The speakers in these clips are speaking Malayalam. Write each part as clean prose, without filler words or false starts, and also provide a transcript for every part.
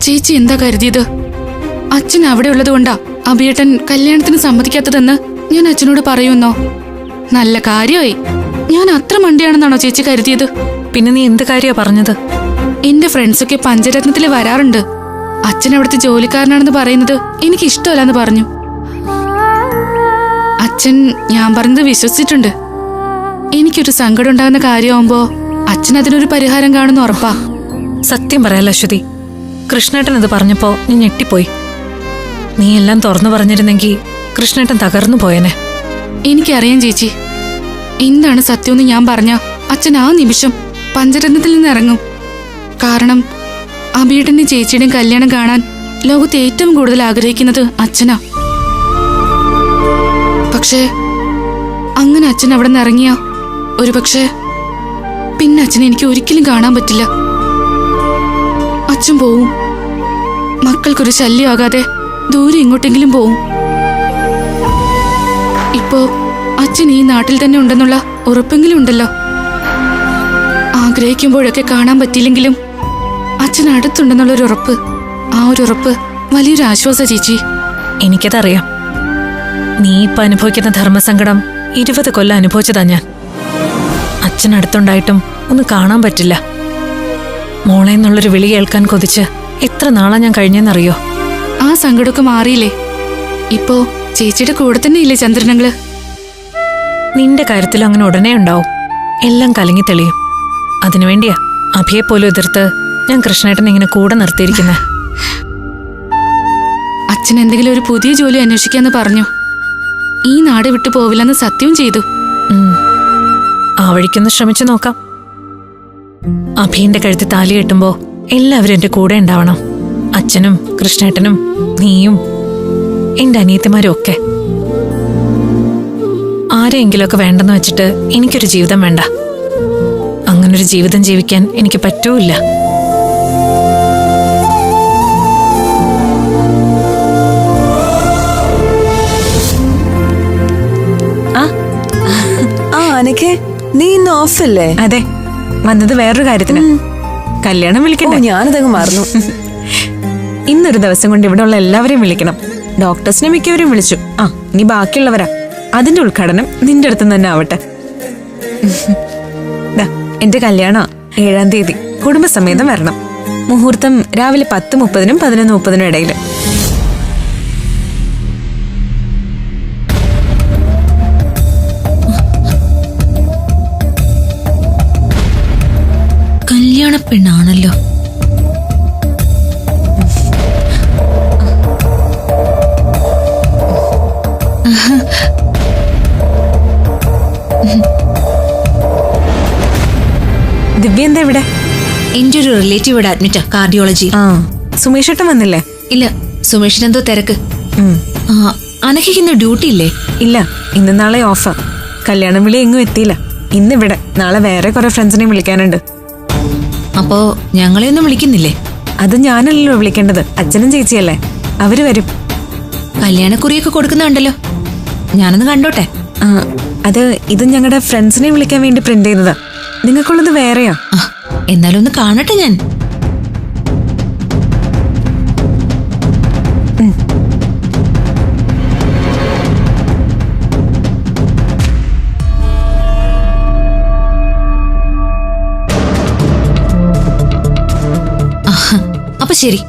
ചേച്ചി എന്താ കരുതിയത്? അച്ഛൻ അവിടെ ഉള്ളതുകൊണ്ടാ അഭിയേട്ടൻ കല്യാണത്തിന് സമ്മതിക്കാത്തതെന്ന് ഞാൻ അച്ഛനോട് പറയുന്നോ? നല്ല കാര്യമായി. ഞാൻ അത്ര മണ്ടിയാണെന്നാണോ ചേച്ചി കരുതിയത്? പിന്നെ നീ എന്ത് കാര്യാ പറഞ്ഞത്? എന്റെ ഫ്രണ്ട്സൊക്കെ പഞ്ചരത്നത്തില് വരാറുണ്ട്. അച്ഛൻ അവിടുത്തെ ജോലിക്കാരനാണെന്ന് പറയുന്നത് എനിക്ക് ഇഷ്ടമല്ലെന്ന് പറഞ്ഞു. അച്ഛൻ ഞാൻ പറഞ്ഞത് വിശ്വസിച്ചിട്ടുണ്ട്. എനിക്കൊരു സങ്കടം ഉണ്ടാകുന്ന കാര്യമാകുമ്പോ അച്ഛൻ അതിനൊരു പരിഹാരം കാണുന്ന ഉറപ്പാ. സത്യം പറയാലോ അശ്വതി, കൃഷ്ണേട്ടൻ അത് പറഞ്ഞപ്പോ ഞാൻ ഞെട്ടിപ്പോയി. നീ എല്ലാം തുറന്നു പറഞ്ഞിരുന്നെങ്കിൽ കൃഷ്ണേട്ടൻ തകർന്നു പോയനെ. എനിക്കറിയാം ചേച്ചി, എന്താണ് സത്യമെന്ന് ഞാൻ പറഞ്ഞ അച്ഛൻ ആ നിമിഷം പഞ്ചരത്നത്തിൽ നിന്ന് ഇറങ്ങും. കാരണം അഭിയേട്ടന്റെയും ചേച്ചിയുടെയും കല്യാണം കാണാൻ ലോകത്ത് ഏറ്റവും കൂടുതൽ ആഗ്രഹിക്കുന്നത് അച്ഛനാ. പക്ഷേ അങ്ങനെ അച്ഛൻ അവിടെ നിന്ന് ഇറങ്ങിയ ഒരുപക്ഷെ പിന്നെ അച്ഛനെ എനിക്ക് ഒരിക്കലും കാണാൻ പറ്റില്ല. അച്ഛൻ പോവും, മക്കൾക്കൊരു ശല്യമാകാതെ ദൂരെ എങ്ങോട്ടെങ്കിലും പോവും. ഇപ്പോ അച്ഛൻ ഈ നാട്ടിൽ തന്നെ ഉണ്ടെന്നുള്ള ഉറപ്പെങ്കിലും ഉണ്ടല്ലോ. ആഗ്രഹിക്കുമ്പോഴൊക്കെ കാണാൻ പറ്റിയില്ലെങ്കിലും അച്ഛൻ അടുത്തുണ്ടെന്നുള്ളൊരു ഉറപ്പ്, ആ ഒരു ഉറപ്പ് വലിയൊരു ആശ്വാസ ചേച്ചി. എനിക്കതറിയാം. നീ ഇപ്പൊ അനുഭവിക്കുന്ന ധർമ്മസങ്കടം 20 കൊല്ലം അനുഭവിച്ചതാ ഞാൻ. അച്ഛനടുത്തുണ്ടായിട്ടും ഒന്ന് കാണാൻ പറ്റില്ല. മോളെ എന്നുള്ളൊരു വിളി കേൾക്കാൻ കൊതിച്ച് എത്ര നാളാ ഞാൻ കഴിഞ്ഞെന്നറിയോ? ആ സങ്കടമൊക്കെ മാറിയില്ലേ? ഇപ്പോ ചേച്ചിയുടെ കൂടെ തന്നെ ഇല്ലേ ചന്ദ്രനങ്ങള്? നിന്റെ കാര്യത്തിലും അങ്ങനെ ഉടനെ ഉണ്ടാവും. എല്ലാം കലങ്ങി തെളിയും. അതിനുവേണ്ടിയാ അഭിയെപ്പോലും എതിർത്ത് ഞാൻ കൃഷ്ണേട്ടനെ ഇങ്ങനെ കൂടെ നിർത്തിയിരിക്കുന്നെ. അച്ഛൻ എന്തെങ്കിലും ഒരു പുതിയ ജോലി അന്വേഷിക്കാന്ന് പറഞ്ഞു. ഈ നാട് വിട്ടു പോവില്ലെന്ന് സത്യവും ചെയ്തു. ആ വഴിക്കൊന്ന് ശ്രമിച്ചു നോക്കാം. അഭിന്റെ കഴുത്തി താലി കെട്ടുമ്പോ എല്ലാവരും എന്റെ കൂടെ ഉണ്ടാവണം. അച്ഛനും കൃഷ്ണേട്ടനും നീയും എന്റെ അനിയത്തിമാരും ഒക്കെ. ആരെയെങ്കിലുമൊക്കെ വേണ്ടെന്ന് വെച്ചിട്ട് എനിക്കൊരു ജീവിതം വേണ്ട. അങ്ങനൊരു ജീവിതം ജീവിക്കാൻ എനിക്ക് പറ്റൂല്ല. അനക്കെ നീ ഇന്ന് ഓഫല്ലേ? അതെ, വന്നത് വേറൊരു കാര്യത്തിന്. കല്യാണം വിളിക്കണ്ടേ? ഞാനതങ്ങ് മറന്നു. ഇന്നൊരു ദിവസം കൊണ്ട് ഇവിടെ ഉള്ള എല്ലാവരെയും വിളിക്കണം. ഡോക്ടേഴ്സിനെ മിക്കവരെയും വിളിച്ചു. ഇനി ബാക്കിയുള്ളവരാ. അതിന്റെ ഉദ്ഘാടനം നിന്റെ അടുത്ത് തന്നെ ആവട്ടെ. എന്റെ കല്യാണം 7-ാം തീയതി കുടുംബസമേതം വരണം. മുഹൂർത്തം രാവിലെ 10:30-നും 11:30-നും ഇടയില്. കല്യാണ പെണ്ണാണല്ലോ. ദിവ്യ എന്താ ഇവിടെ? എന്റെ ഒരു റിലേറ്റീവ് ഇവിടെ അഡ്മിറ്റാ, കാർഡിയോളജി. സുമേഷ് ഏട്ടൻ വന്നില്ലേ? ഇല്ല, സുമേഷിന് എന്തോ തിരക്ക്. അനഘയ്ക്ക് ഇന്ന് ഡ്യൂട്ടി ഇല്ലേ? ഇല്ല, ഇന്ന് നാളെ ഓഫാ. കല്യാണം വിളി എങ്ങും എത്തിയില്ല. ഇന്നിവിടെ, നാളെ വേറെ കുറെ ഫ്രണ്ട്സിനെ വിളിക്കാനുണ്ട്. അപ്പോ ഞങ്ങളെ ഒന്നും വിളിക്കുന്നില്ലേ? അത് ഞാനല്ലല്ലോ വിളിക്കേണ്ടത്, അച്ഛനും ചേച്ചിയല്ലേ. അവര് വരും. കല്യാണക്കുറിയൊക്കെ കൊടുക്കുന്നുണ്ടല്ലോ, ഞാനൊന്ന് കണ്ടോട്ടെ. അത് ഇത് ഞങ്ങളുടെ ഫ്രണ്ട്സിനെ വിളിക്കാൻ വേണ്ടി പ്രിന്റ് ചെയ്തതാ. നിങ്ങൾക്കുള്ളത് വേറെയാ. എന്നാലും ഒന്ന് കാണട്ടെ ഞാൻ. അപ്പൊ ശരി,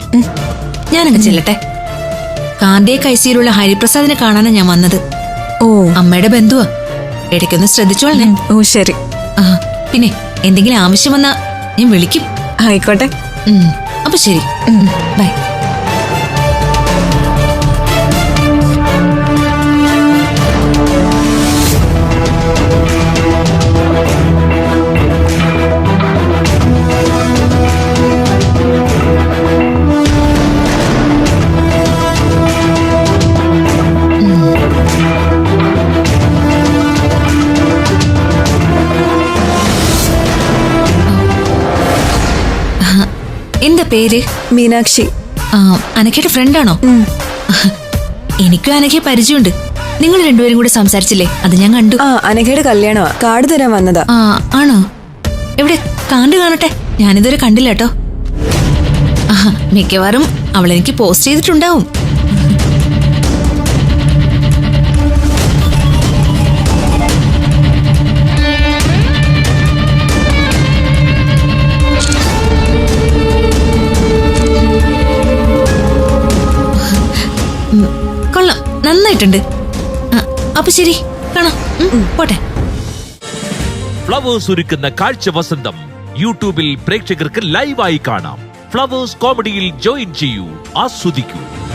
ഞാനങ്ങ് ചെല്ലട്ടെ. കാർഡിയക് ഐസിയിലുള്ള ഹരിപ്രസാദിനെ കാണാനാ ഞാൻ വന്നത്. ഓ, അമ്മയുടെ ബന്ധുവാ. ഇടയ്ക്കൊന്ന് ശ്രദ്ധിച്ചോളേ. ഓ ശരി. പിന്നെ എന്തെങ്കിലും ആവശ്യം വന്നാ ഞാൻ വിളിക്കും. ആയിക്കോട്ടെ. അപ്പൊ ശരി, ബൈ. എന്താ പേര്? മീനാക്ഷി. അനഘയുടെ ഫ്രണ്ടാണോ? എനിക്കും അനഘയെ പരിചയമുണ്ട്. നിങ്ങൾ രണ്ടുപേരും കൂടെ സംസാരിച്ചില്ലേ? അത് ഞാൻ കണ്ടു. അനഘയുടെ കല്യാണമാ, കാർഡ് തരാൻ വന്നതാ. ആണോ? എവിടെ കാർഡ് കാണട്ടെ, ഞാനിതുവരെ കണ്ടില്ല കേട്ടോ. മിക്കവാറും അവൾ എനിക്ക് പോസ്റ്റ് ചെയ്തിട്ടുണ്ടാവും. കൊള്ളാം, നന്നായിട്ടുണ്ട്. അപ്പൊ ശരി, കാണാം. പോട്ടെ. ഫ്ലവേഴ്സ് ഒരുക്കുന്ന കാഴ്ച വസന്തം യൂട്യൂബിൽ പ്രേക്ഷകർക്ക് ലൈവായി കാണാം. ഫ്ലവേഴ്സ് കോമഡിയിൽ ജോയിൻ ചെയ്യൂ, ആസ്വദിക്കൂ.